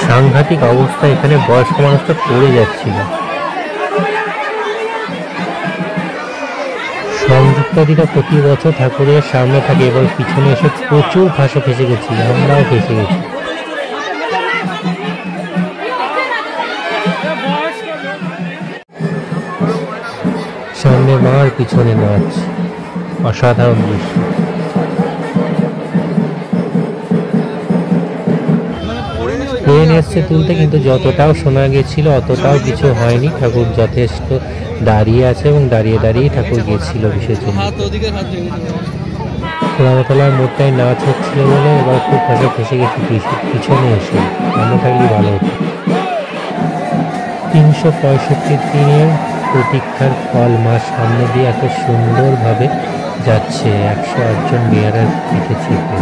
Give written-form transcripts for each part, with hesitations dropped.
সাংঘাতিক অবস্থা, এখানে বয়স্ক মানুষটা পড়ে যাচ্ছিল। সংযুক্তাদিরা প্রতি বছর ঠাকুরের সামনে থাকে, এবার পিছনে এসে প্রচুর ফাঁসে ফেসে গেছি, আমরাও ফেসে গেছি। সামনে মার পিছনে নাচ, অসাধারণ দৃশ্য। ট্রেন এসছে তুলতে, কিন্তু যতটাও শোনা গেছিল অতটাও কিছু হয়নি। ঠাকুর যথেষ্ট দাঁড়িয়ে আছে এবং দাঁড়িয়ে দাঁড়িয়ে ঠাকুর গেছিল বিসর্জন। খোলামতলার মোড়টায় নাচ হচ্ছিল বলে এবার খুব ফাঁসে ফেসে গেছি পিছনে এসে, সামনে থাকলে ভালো হতো। 365 দিনের প্রতীক্ষার ফল মাস সামনে দিয়ে এত সুন্দরভাবে যাচ্ছে 108 জন বেয়ারার পিঠে চেপে।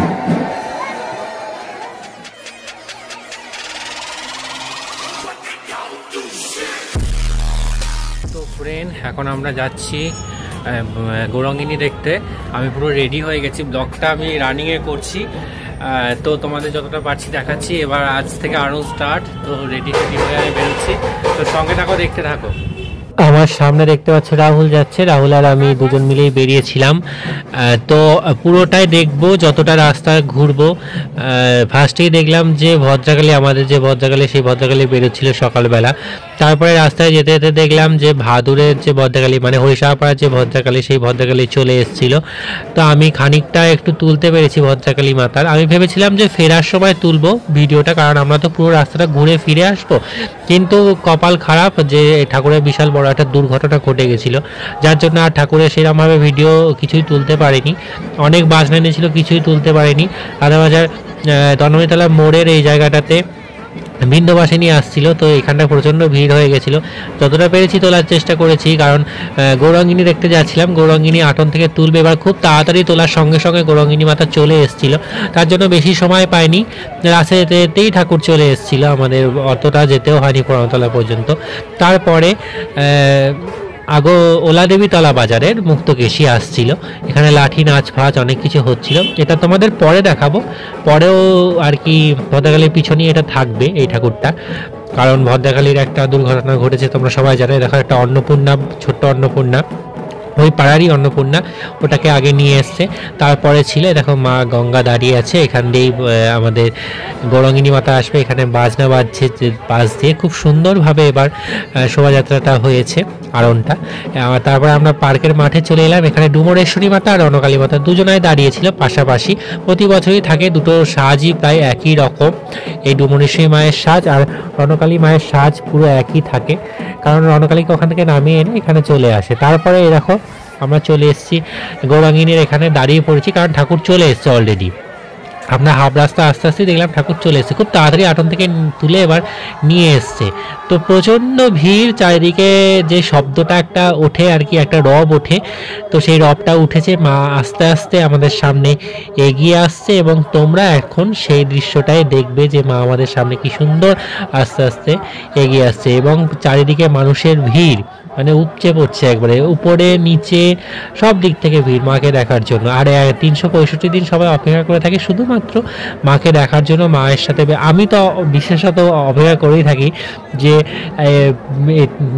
তো ফ্রেন্ড, এখন আমরা যাচ্ছি গৌরাঙ্গিনী দেখতে। আমি পুরো রেডি হয়ে গেছি, ব্লগটা আমি রানিংয়ে করছি, তো তোমাদের যতটা পারছি দেখাচ্ছি। এবার আজ থেকে আরও স্টার্ট, তো রেডি হয়ে আমি বেরোচ্ছি, তো সঙ্গে থাকো, দেখতে থাকো। আমার সামনে দেখতে পাচ্ছ রাহুল যাচ্ছে, রাহুল আর আমি দুজন মিলেই বেরিয়েছিলাম। তো পুরোটাই দেখবো, যতটা রাস্তা ঘুরবো। ফার্স্টেই দেখলাম যে ভদ্রাকালী, আমাদের যে ভদ্রাকালী সেই ভদ্রাকালী বেরোচ্ছিল সকালবেলা। তারপরে রাস্তায় যেতে যেতে দেখলাম যে ভাদুরের যে ভদ্রাকালী, মানে হরিশাপাড়ার যে ভদ্রাকালী, সেই ভদ্রাকালী চলে এসেছিল। তো আমি খানিকটা একটু তুলতে পেরেছি ভদ্রাকালী মাতার। আমি ভেবেছিলাম যে ফেরার সময় তুলবো ভিডিওটা, কারণ আমরা তো পুরো রাস্তাটা ঘুরে ফিরে আসবো। কিন্তু কপাল খারাপ যে ঠাকুরের বিশাল বড় একটা দুর্ঘটনা ঘটে গেছিলো, যার জন্য আর ঠাকুরের সেরকমভাবে ভিডিও কিছুই তুলতে পারিনি। অনেক বাজনা নিয়েছিল, কিছুই তুলতে পারিনি। আদাবাজার তন্ময়তলা মোড়ের এই জায়গাটাতে বিন্দুবাসিনী আসছিল, তো এখানটা প্রচণ্ড ভিড় হয়ে গেছিলো। যতটা পেরেছি তোলার চেষ্টা করেছি, কারণ গৌরাঙ্গিনী দেখতে যাচ্ছিলাম, গৌরাঙ্গিনী আটন থেকে তুলবে। এবার খুব তাড়াতাড়ি তোলার সঙ্গে সঙ্গে গৌরাঙ্গিনী মাতা চলে এসেছিল, তার জন্য বেশি সময় পাইনি। রাস্তায় যেতে যেতেই ঠাকুর চলে এসেছিল, আমাদের অতটা যেতেও হয়নি পুরাতলা পর্যন্ত। তারপরে ওলাদেবী তলা বাজারের মুক্তকেশী আসছিল, এখানে লাঠি নাচ ফাচ অনেক কিছু হচ্ছিল। এটা তোমাদের পরে দেখাবো, পরেও আর কি ভদ্রাকালীর পিছনে এটা থাকবে এই ঠাকুরটা, কারণ ভদ্রাকালীর একটা দুর্ঘটনা ঘটেছে, তোমরা সবাই জানো। দেখো একটা অন্নপূর্ণা, ছোট্ট অন্নপূর্ণা, ওই পাড়ারই অন্নপূর্ণা, ওটাকে আগে নিয়ে এসছে। তারপরে ছিল দেখো মা গঙ্গা দাঁড়িয়ে আছে, এখান দিয়েই আমাদের গৌরাঙ্গিনী মাতা আসবে। এখানে বাজনা বাজছে, বাজ দিয়ে খুব সুন্দরভাবে এবার শোভাযাত্রাটা হয়েছে আরণটা। তারপরে আমরা পার্কের মাঠে চলে এলাম, এখানে ডুমরেশ্বরী মাতা আর রণকালী মাতা দুজনাই দাঁড়িয়েছিল পাশাপাশি। প্রতি বছরই থাকে, দুটো সাজই প্রায় একই রকম। এই ডুমরেশ্বরী মায়ের সাজ আর রণকালী মায়ের সাজ পুরো একই থাকে, কারণ রণকালীকে ওখান থেকে নামিয়ে এনে এখানে চলে আসে। তারপরে এরকম আমরা চলে এসেছি গৌরাঙ্গিনীর এখানে দাঁড়িয়ে পড়েছি, কারণ ঠাকুর চলে এসছে অলরেডি। আমরা হাফ রাস্তা আস্তে আস্তে দেখলাম ঠাকুর চলে এসছে, খুব তাড়াতাড়ি আটন থেকে তুলে এবার নিয়ে এসছে। তো প্রচণ্ড ভিড়, চারিদিকে যে শব্দটা একটা ওঠে আর কি, একটা রব ওঠে, তো সেই রবটা উঠেছে। মা আস্তে আস্তে আমাদের সামনে এগিয়ে আসছে, এবং তোমরা এখন সেই দৃশ্যটাই দেখবে যে মা আমাদের সামনে কি সুন্দর আস্তে আস্তে এগিয়ে আসছে, এবং চারিদিকে মানুষের ভিড় মানে উপচে পড়ছে, একবারে উপরে নিচে সব দিক থেকে ভিড় মাকে দেখার জন্য। আর 365 দিন সবাই অপেক্ষা করে থাকে শুধুমাত্র মাকে দেখার জন্য, মায়ের সাথে। আমি তো বিশেষত অপেক্ষা করেই থাকি যে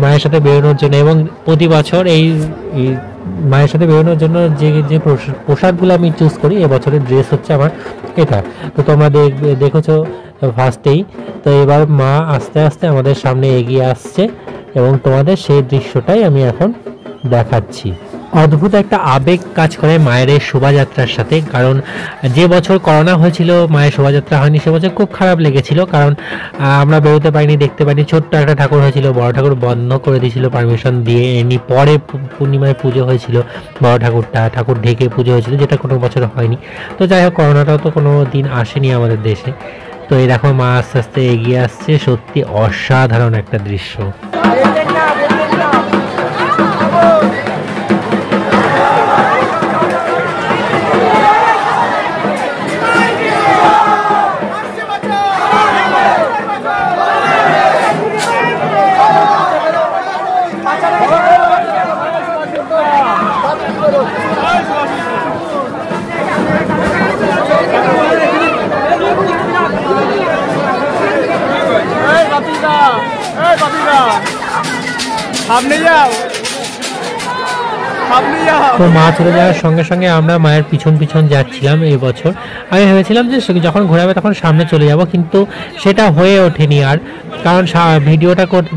মায়ের সাথে বেরোনোর জন্য, এবং প্রতি বছর এই মায়ের সাথে বেরোনোর জন্য যে পোশাকগুলো আমি চুজ করি, এবছরের ড্রেস হচ্ছে আমার এটা। তো তোমরা দেখেছো ফার্স্টেই। তো এবার মা আস্তে আস্তে আমাদের সামনে এগিয়ে আসছে, এবং তোমাদের সেই দৃশ্যটাই আমি এখন দেখাচ্ছি। অদ্ভুত একটা আবেগ কাজ করে মায়ের এই শোভাযাত্রার সাথে, কারণ যে বছর করোনা হয়েছিল মায়ের শোভাযাত্রা হয়নি, সে বছর খুব খারাপ লেগেছিল, কারণ আমরা বেরোতে পারিনি, দেখতে পারিনি। ছোট্ট একটা ঠাকুর হয়েছিল, বড় ঠাকুর বন্ধ করে দিয়েছিল পারমিশন দিয়ে এনি। পরে পূর্ণিমায় পুজো হয়েছিল বড় ঠাকুর ঢেকে পুজো হয়েছিল, যেটা কোনো বছর হয়নি। তো যাই হোক, করোনাটাও তো কোনো দিন আসেনি আমাদের দেশে। তো এই দেখো মা আস্তে আস্তে এগিয়ে আসছে, সত্যি অসাধারণ একটা দৃশ্য। তো মা চলে যাওয়ার সঙ্গে সঙ্গে আমরা মায়ের পিছন পিছন যাচ্ছিলাম এই বছর। আমি ভেবেছিলাম যে যখন ঘোরাবে তখন সামনে চলে যাব, কিন্তু সেটা হয়ে ওঠেনি আর, কারণ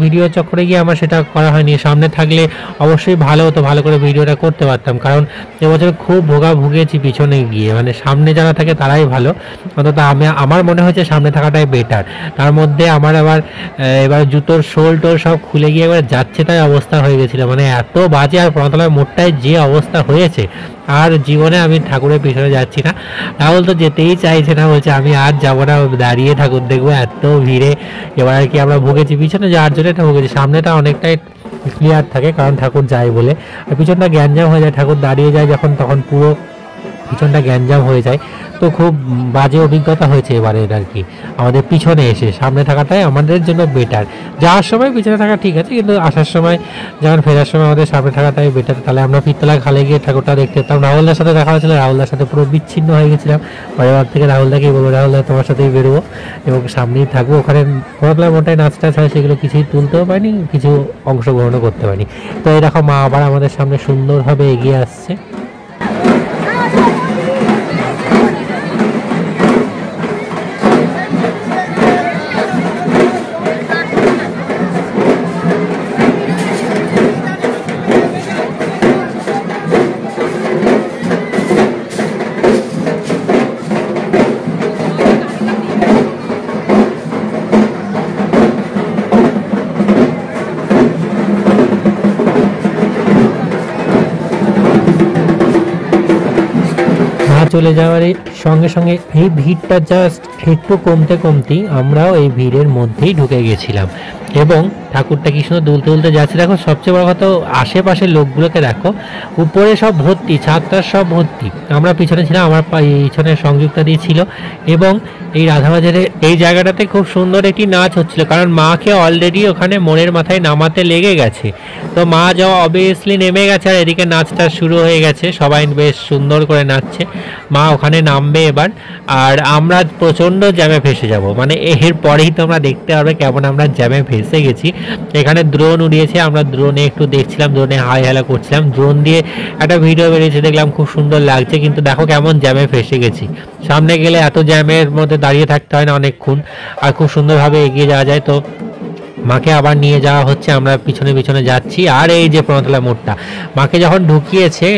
ভিডিও চক্করে গিয়ে আমার সেটা করা হয়নি। সামনে থাকলে অবশ্যই ভালো হতো, ভালো করে ভিডিওটা করতে পারতাম, কারণ এবছর খুব ভুগেছি পিছনে গিয়ে। মানে সামনে যারা থাকে তারাই ভালো, অন্তত আমার মনে হয়েছে সামনে থাকাটাই বেটার। তার মধ্যে আমার এবার জুতোর শোল টোল সব খুলে গিয়ে এবার যাচ্ছে তাই অবস্থা হয়ে গেছিলো, মানে এত বাজে। আর প্রণতলার মোড়টায় যে অবস্থা হয়েছে, আর জীবনে আমি ঠাকুরের পিছনে যাচ্ছি না। রাহুল তো যেতেই চাইছে না, বলছে আমি আর যাবো না, দাঁড়িয়ে ঠাকুর দেখবো, এত ভিড়ে। এবার আর কি আমরা ভুগেছি, পিছনে যাওয়ার জন্য এটা ভুগেছি। সামনেটা অনেকটাই ক্লিয়ার থাকে কারণ ঠাকুর যায় বলে, আর পিছনটা গ্যাঞ্জাম হয়ে যায়। ঠাকুর দাঁড়িয়ে যায় যখন, তখন পুরো পিছনটা গ্যাঞ্জাম হয়ে যায়। তো খুব বাজে অভিজ্ঞতা হয়েছে এবারের আর কি। আমাদের পিছনে এসে সামনে থাকাটাই আমাদের জন্য বেটার। যাওয়ার সময় পিছনে থাকা ঠিক আছে, কিন্তু আসার সময় যখন ফেরার সময় আমাদের সামনে থাকাটাই বেটার। তাহলে আমরা পিতলা খালে গিয়ে ঠাকুরটা দেখতে পেতাম। রাহুলদার সাথে দেখা হয়েছিল, রাহুলদার সাথে পুরো বিচ্ছিন্ন হয়ে গেছিলাম। পরের থেকে রাহুলদাকেই বলবো, রাহুলদা তোমার সাথেই বেরোবো এবং সামনেই থাকবো। ওখানে প্রণতলার মোটায় নাচ টাচ হয়, সেগুলো কিছুই তুলতেও পারিনি, কিছু অংশগ্রহণও করতে পারিনি। তো এই দেখো মা আবার আমাদের সামনে সুন্দরভাবে এগিয়ে আসছে। চলে যাওয়ার সঙ্গে সঙ্গে এই ভিড়টা জাস্ট একটু কমতেই আমরাও এই ভিড়ের মধ্যেই ঢুকে গেছিলাম এবং ঠাকুরটা কি সুন্দর দুলতে যাচ্ছে। দেখো সবচেয়ে বড় কথা, আশেপাশের লোকগুলোকে দেখো, উপরে সব ভর্তি, ছাদটা সব ভর্তি। আমরা পিছনে ছিলাম, আমার পিছনে সংযুক্তা দিয়েছিল এবং এই রাধাবাজারে এই জায়গাটাতে খুব সুন্দর একটি নাচ হচ্ছিল, কারণ মাকে অলরেডি ওখানে মোড়ের মাথায় নামাতে লেগে গেছে। তো মা যাওয়া অবভিয়াসলি নেমে গেছে, আর এদিকে নাচটা শুরু হয়ে গেছে, সবাই বেশ সুন্দর করে নাচছে। মা ওখানে নামবে এবার, আর আমরা প্রচণ্ড জ্যামে ফেসে যাব। মানে এর পরেই তোমরা দেখতে পারবে কেমন আমরা জ্যামে ফেসে গেছি। এখানে ড্রোন উড়িয়েছে, আমরা ড্রোনে একটু দেখছিলাম, ড্রোনে হাই হেলা করছিলাম। ড্রোন দিয়ে একটা ভিডিও বেরিয়েছে, দেখলাম খুব সুন্দর লাগছে, কিন্তু দেখো কেমন জ্যামে ফেসে গেছি। সামনে গেলে এত জ্যামের মধ্যে দাঁড়িয়ে থাকতে হয় না অনেকক্ষণ, আর খুব সুন্দরভাবে এগিয়ে যাওয়া যায়। তো মাকে আবার নিয়ে যাওয়া হচ্ছে, আমরা পিছনে যাচ্ছি। আর এই যে প্রণতলা মোড়টা, মাকে যখন ঢুকিয়েছে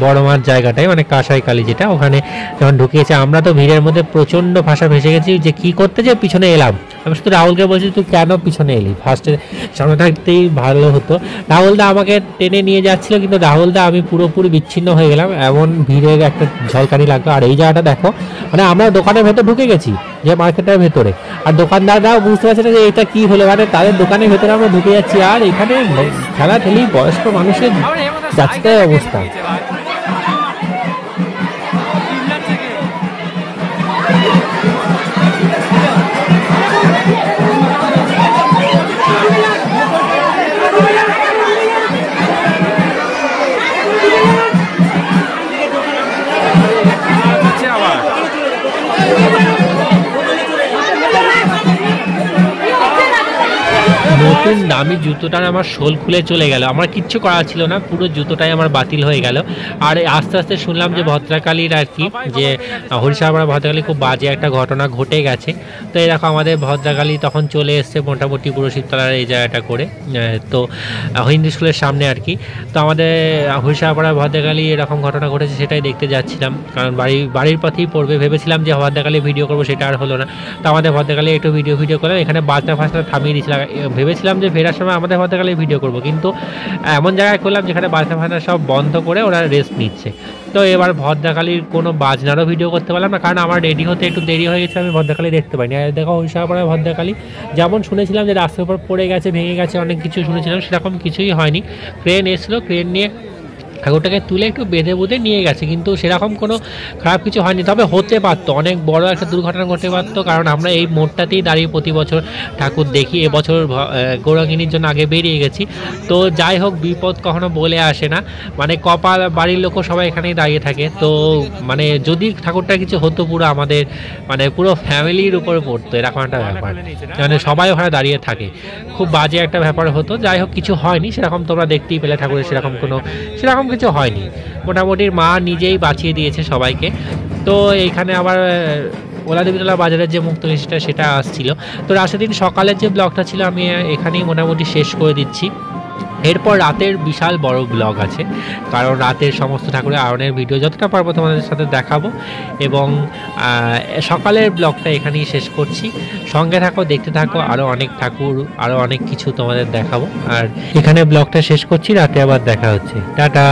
বড় মার জায়গাটায়, মানে কাঁসাই কালী যেটা, ওখানে যখন ঢুকিয়েছে, আমরা তো ভিড়ের মধ্যে প্রচণ্ড ভাষা ভেসে গেছি যে কি করতে যে পিছনে এলাম। আমি শুধু রাহুলকে বলছি তুই কেন পিছনে এলি, ফার্স্টে সামনে থাকতেই ভালো হতো। রাহুলদা আমাকে টেনে নিয়ে যাচ্ছিল, কিন্তু রাহুলদা আমি পুরোপুরি বিচ্ছিন্ন হয়ে গেলাম, এমন ভিড়ের একটা ঝলকানি লাগতো। আর এই জায়গাটা দেখো, মানে আমরা দোকানের ভেতর ঢুকে গেছি, যে মার্কেটের ভেতরে, আর দোকানদাররাও বুঝতে পারছে না যে এটা কি হলো। মানে তাদের দোকানের ভেতরে আমরা ঢুকে যাচ্ছি, আর এখানে ঠেলাঠেলি বয়স্ক মানুষের যাচ্ছে অবস্থা। নতুন দামি জুতোটার আমার শোল খুলে চলে গেল, আমার কিচ্ছু করা ছিল না, পুরো জুতোটাই আমার বাতিল হয়ে গেল। আর আস্তে আস্তে শুনলাম যে ভদ্রাকালীর আর কি, যে হরিশাহপাড়া ভদ্রাকালী খুব বাজে একটা ঘটনা ঘটে গেছে। তো এই দেখো আমাদের ভদ্রাকালী তখন চলে এসছে মোটামুটি পুরো শিবতলার এই জায়গাটা করে, তো হিন্দু স্কুলের সামনে আর কি। তো আমাদের হরিশাহপাড়া ভদ্রাকালী এরকম ঘটনা ঘটেছে, সেটাই দেখতে যাচ্ছিলাম, কারণ বাড়ির পথেই পড়বে। ভেবেছিলাম যে ভদ্রাকালী ভিডিও করবো, সেটা আর হলো না। তো আমাদের ভদ্রাকালী একটু ভিডিও করলাম, এখানে বাজনা ফাজনা থামিয়ে দিয়েছিলাম। ভেবেছিলাম যে ফেরার সময় আমাদের ভদ্রাকালী ভিডিও করব, কিন্তু এমন জায়গায় করলাম যেখানে বাজনা ফাজনা সব বন্ধ করে ওরা রেস্ট নিচ্ছে। তো এবার ভদ্রাকালীর কোনো বাজনারও ভিডিও করতে পারলাম না, কারণ আমার রেডি হতে একটু দেরি হয়ে গেছে, আমি ভদ্রাকালী দেখতে পাইনি। আর দেখো হরিশাহপাড়ায় ভদ্রাকালী যেমন শুনেছিলাম যে রাস্তার উপর পড়ে গেছে, ভেঙে গেছে, অনেক কিছু শুনেছিলাম, সেরকম কিছুই হয়নি। ক্রেন এসেছিলো, ক্রেন নিয়ে ঠাকুরটাকে তুলে একটু বেঁধে বুঁধে নিয়ে গেছে, কিন্তু সেরকম কোনো খারাপ কিছু হয়নি। তবে হতে পারতো, অনেক বড় একটা দুর্ঘটনা ঘটতে পারতো, কারণ আমরা এই মোড়টাতেই দাঁড়িয়ে প্রতি বছর ঠাকুর দেখি। এবছর গৌরাঙ্গিনীর জন্য আগে বেরিয়ে গেছি। তো যাই হোক, বিপদ কখনো বলে আসে না, মানে কপাল, বাড়ির লোকও সবাই এখানেই দাঁড়িয়ে থাকে। তো মানে যদি ঠাকুরটা কিছু হতো পুরো আমাদের মানে পুরো ফ্যামিলির উপরে পড়তো, এরকম একটা ব্যাপার, মানে সবাই ওখানে দাঁড়িয়ে থাকে, খুব বাজে একটা ব্যাপার হতো। যাই হোক, কিছু হয়নি সেরকম, তোমরা দেখতেই পেলে ঠাকুরের সেরকম কিছু হয়নি, মোটামুটি মা নিজেই বাঁচিয়ে দিয়েছে সবাইকে। তো এইখানে আবার ওলাদেবীতলা বাজারের যে মুক্তকেশীটা সেটা আসছিল। তো রাতের দিন সকালের যে ব্লগটা ছিল আমি এখানেই মোটামুটি শেষ করে দিচ্ছি। এরপর রাতের বিশাল বড় ব্লগ আছে, কারণ রাতের সমস্ত ঠাকুরের আরনের ভিডিও যতটা পারবো তোমাদের সাথে দেখাবো। এবং সকালের ব্লগটা এখানেই শেষ করছি। সঙ্গে থাকো, দেখতে থাকো, আরও অনেক ঠাকুর, আরও অনেক কিছু তোমাদের দেখাবো। আর এখানে ব্লগটা শেষ করছি, রাতে আবার দেখা হচ্ছে, টাটা।